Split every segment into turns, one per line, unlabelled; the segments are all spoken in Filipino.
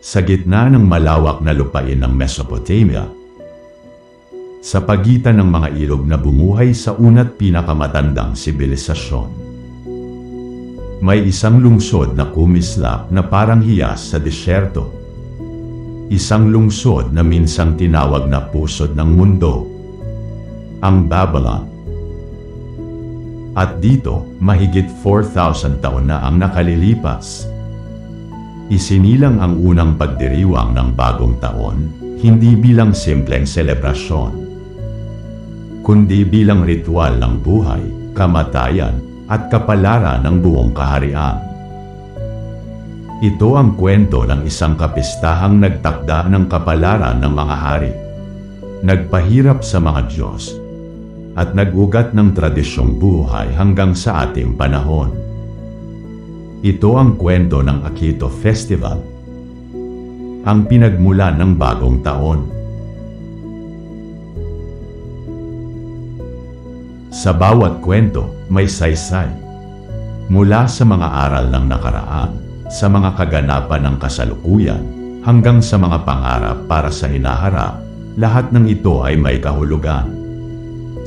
sa gitna ng malawak na lupain ng Mesopotamia. Sa pagitan ng mga ilog na bumuhay sa una't pinakamatandang sibilisasyon. May isang lungsod na kumislap na parang hiyas sa disyerto. Isang lungsod na minsang tinawag na pusod ng mundo, ang Babylon. At dito, mahigit 4,000 taon na ang nakalilipas. Isinilang ang unang pagdiriwang ng bagong taon, hindi bilang simpleng selebrasyon, kundi bilang ritual ng buhay, kamatayan, at kapalaran ng buong kaharian. Ito ang kwento ng isang kapistahang nagtakda ng kapalaran ng mga hari, nagpahirap sa mga Diyos, at nag-ugat ng tradisyong buhay hanggang sa ating panahon. Ito ang kwento ng Akito Festival, ang pinagmulan ng bagong taon. Sa bawat kwento, may saysay. Mula sa mga aral ng nakaraan, sa mga kaganapan ng kasalukuyan, hanggang sa mga pangarap para sa hinaharap, lahat ng ito ay may kahulugan.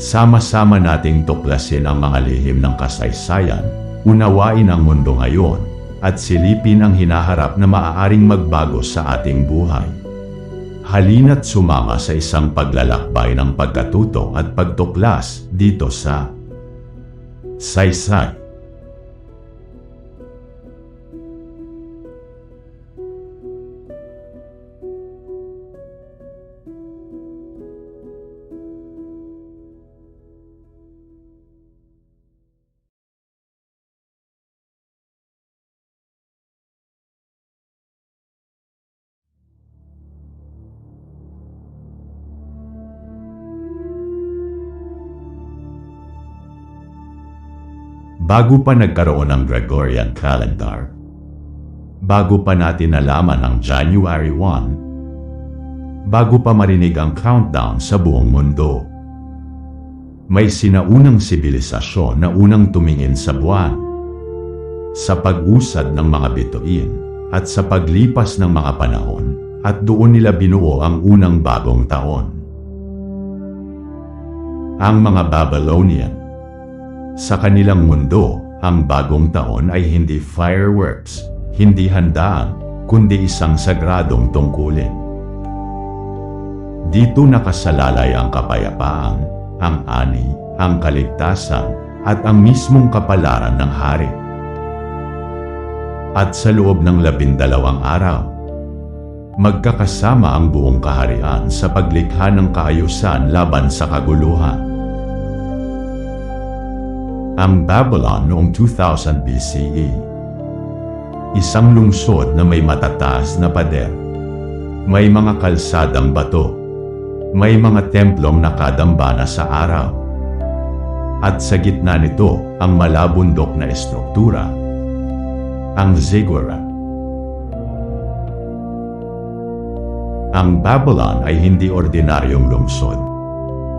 Sama-sama nating tuklasin ang mga lihim ng kasaysayan, unawain ang mundo ngayon, at silipin ang hinaharap na maaaring magbago sa ating buhay. Halina't sumama sa isang paglalakbay ng pagkatuto at pagtuklas dito sa Saysay. Bago pa nagkaroon ng Gregorian calendar, bago pa natin nalaman ang January 1, bago pa marinig ang countdown sa buong mundo, may sinaunang sibilisasyon na unang tumingin sa buwan, sa pag-usad ng mga bituin, at sa paglipas ng mga panahon, at doon nila binuo ang unang bagong taon. Ang mga Babylonian. Sa kanilang mundo, ang bagong taon ay hindi fireworks, hindi handaan, kundi isang sagradong tungkulin. Dito nakasalalay ang kapayapaan, ang ani, ang kaligtasan, at ang mismong kapalaran ng hari. At sa loob ng 12 araw, magkakasama ang buong kaharian sa paglikha ng kaayusan laban sa kaguluhan. Ang Babylon noong 2000 BCE. Isang lungsod na may matataas na pader. May mga kalsadang bato. May mga templong nakadambana sa araw. At sa gitna nito, ang malabundok na estruktura. Ang ziggurat. Ang Babylon ay hindi ordinaryong lungsod.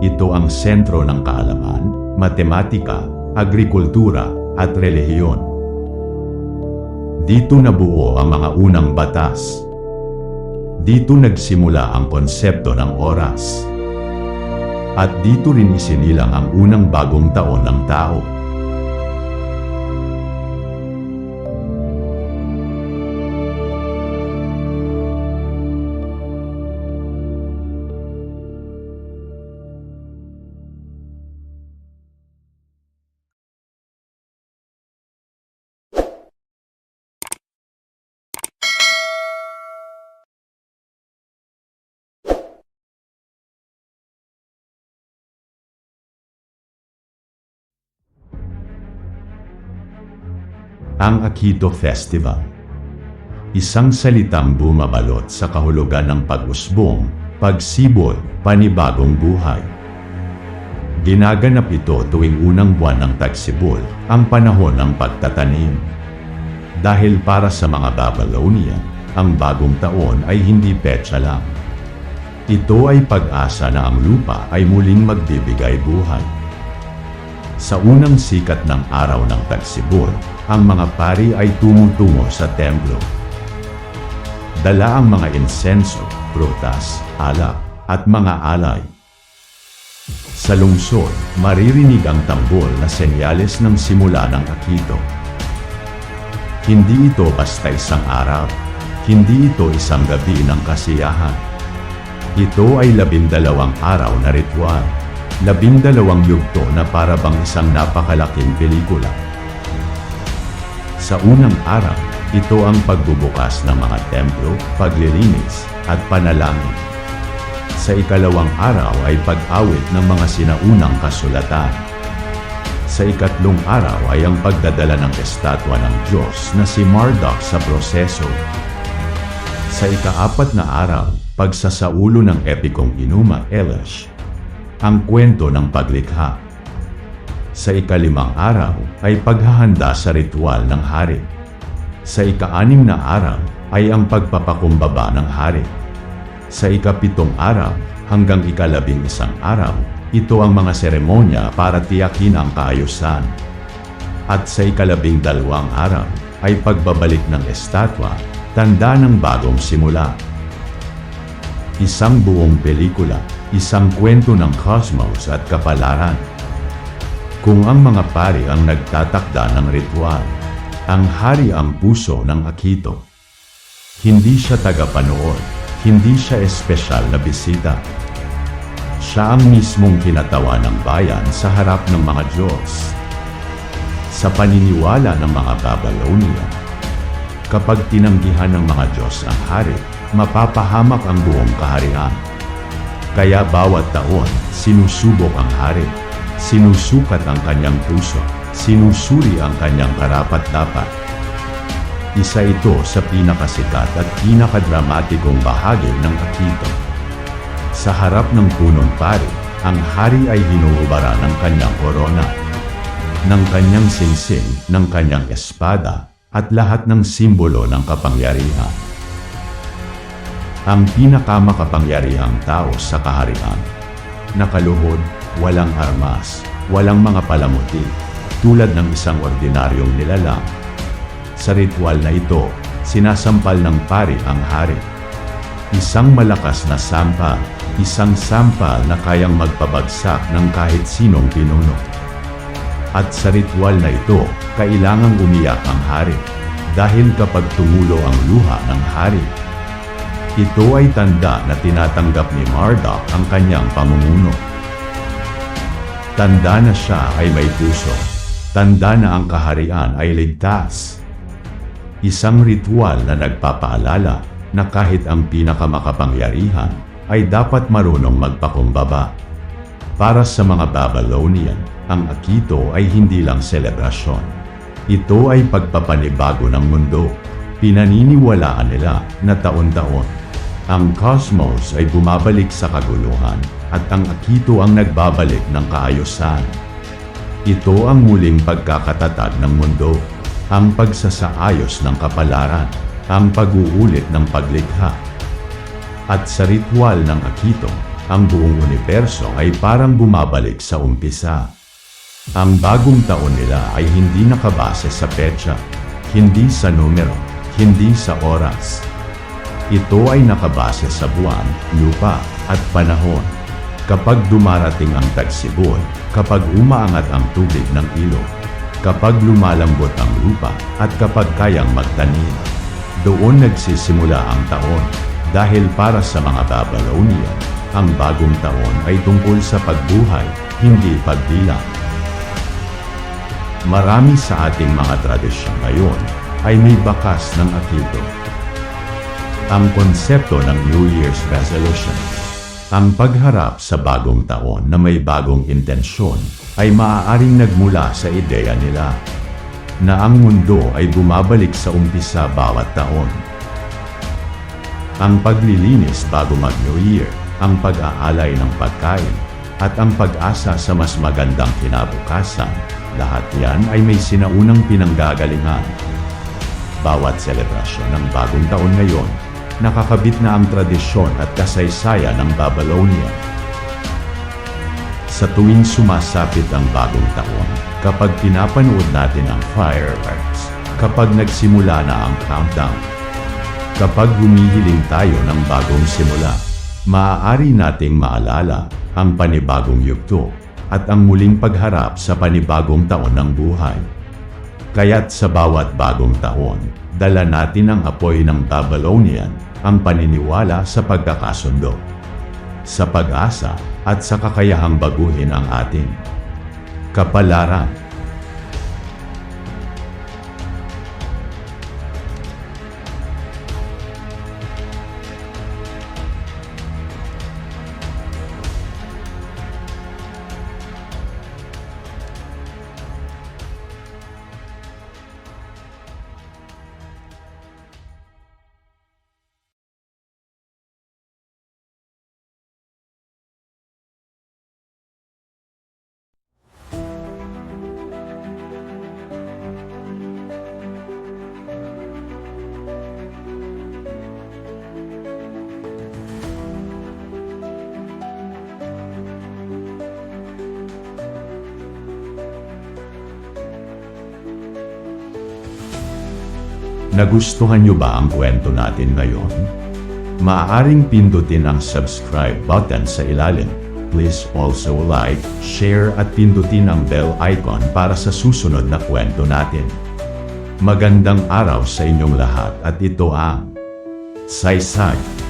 Ito ang sentro ng kaalaman, matematika, agrikultura, at relihiyon. Dito nabuo ang mga unang batas. Dito nagsimula ang konsepto ng oras. At dito rin isinilang ang unang bagong taon ng tao. Ang Akito Festival. Isang salitang bumabalot sa kahulugan ng pag-usbong, pagsibol, panibagong buhay. Ginaganap ito tuwing unang buwan ng tagsibol, ang panahon ng pagtatanim. Dahil para sa mga Babylonian, ang bagong taon ay hindi petsa lang. Ito ay pag-asa na ang lupa ay muling magbibigay buhay. Sa unang sikat ng araw ng tagsibol, ang mga pari ay tumutungo sa templo. dala ang mga insenso, prutas, alak, at mga alay. Sa lungsod, maririnig ang tambol na senyales ng simula ng Akito. Hindi ito basta isang araw, hindi ito isang gabi ng kasiyahan. Ito ay 12 araw na ritual, 12 yugto na para bang isang napakalaking pelikula. Sa unang araw, ito ang pagbubukas ng mga templo, paglilinis, at panalangin. Sa ikalawang araw ay pag-awit ng mga sinaunang kasulatan. Sa ikatlong araw ay ang pagdadala ng estatwa ng Diyos na si Marduk sa proseso. Sa ikaapat na araw, pagsasaulo ng epikong inuman Elish, ang kwento ng paglikha. Sa ikalimang araw ay paghahanda sa ritual ng hari. Sa ika-6 na araw ay ang pagpapakumbaba ng hari. Sa ika-7 araw hanggang ika-11 araw, ito ang mga seremonya para tiyakin ang kaayusan. At sa ika-12 araw ay pagbabalik ng estatwa, tanda ng bagong simula. Isang buong pelikula, isang kwento ng cosmos at kapalaran. Kung ang mga pari ang nagtatakda ng ritual, ang hari ang puso ng Akito. Hindi siya tagapanood, hindi siya espesyal na bisita. Siya ang mismong kinatawa ng bayan sa harap ng mga Diyos. Sa paniniwala ng mga Babylonian, kapag tinanggihan ng mga Diyos ang hari, mapapahamak ang buong kaharian. Kaya bawat taon, sinusubok ang hari. Sinusukat ang kanyang puso, sinusuri ang kanyang karapat-dapat. Isa ito sa pinakasikat at pinakadramatikong bahagi ng Akito. Sa harap ng punong pari, ang hari ay hinuhubara ng kanyang korona, ng kanyang singsing, ng kanyang espada, at lahat ng simbolo ng kapangyarihan. Ang pinakamakapangyarihang tao sa kaharian, nakaluhod, walang armas, walang mga palamuti, tulad ng isang ordinaryong nilalang. Sa ritual na ito, sinasampal ng pari ang hari. Isang malakas na sampal, isang sampal na kayang magpabagsak ng kahit sinong pinuno. At sa ritual na ito, kailangang umiyak ang hari, dahil kapag tumulo ang luha ng hari, ito ay tanda na tinatanggap ni Marduk ang kanyang pamumuno. Tanda na siya ay may puso. Tanda na ang kaharian ay ligtas. Isang ritual na nagpapaalala na kahit ang pinakamakapangyarihan ay dapat marunong magpakumbaba. Para sa mga Babylonian, ang Akito ay hindi lang selebrasyon. Ito ay pagpapanibago ng mundo. Pinaniniwalaan nila na taon-taon, ang cosmos ay bumabalik sa kaguluhan at ang Akito ang nagbabalik ng kaayusan. Ito ang muling pagkakatatag ng mundo, ang pagsasaayos ng kapalaran, ang pag-uulit ng paglikha. At sa ritual ng Akito, ang buong universo ay parang bumabalik sa umpisa. Ang bagong taon nila ay hindi nakabase sa petsa, hindi sa numero, hindi sa oras. Ito ay nakabase sa buwan, lupa, at panahon. Kapag dumarating ang tagsiboy, kapag umaangat ang tubig ng ilog, kapag lumalambot ang lupa, at kapag kayang magtanim, doon nagsisimula ang taon. Dahil para sa mga Babylonian, ang bagong taon ay tungkol sa pagbuhay, hindi pagbilang. Marami sa ating mga tradisyon ngayon ay may bakas ng Akito. Ang konsepto ng New Year's Resolution, ang pagharap sa bagong taon na may bagong intensyon, ay maaaring nagmula sa ideya nila na ang mundo ay bumabalik sa umpisa bawat taon. Ang paglilinis bago mag-New Year, ang pag-aalay ng pagkain, at ang pag-asa sa mas magandang kinabukasan, lahat yan ay may sinaunang pinanggagalingan. Bawat selebrasyon ng bagong taon ngayon, nakakabit na ang tradisyon at kasaysayan ng Babylonia. Sa tuwing sumasapit ang bagong taon, kapag pinapanood natin ang fireworks, kapag nagsimula na ang countdown, Kapag humihiling tayo ng bagong simula, maaari nating maalala ang panibagong yugto at ang muling pagharap sa panibagong taon ng buhay. Kaya't sa bawat bagong taon, dala natin ang apoy ng Babylonian, ang paniniwala sa pagkakasundo, sa pag-asa at sa kakayahang baguhin ang ating kapalaran. Nagustuhan niyo ba ang kwento natin ngayon? Maaaring pindutin ang subscribe button sa ilalim. Please also like, share at pindutin ang bell icon para sa susunod na kwento natin. Magandang araw sa inyong lahat at ito ang Saysay.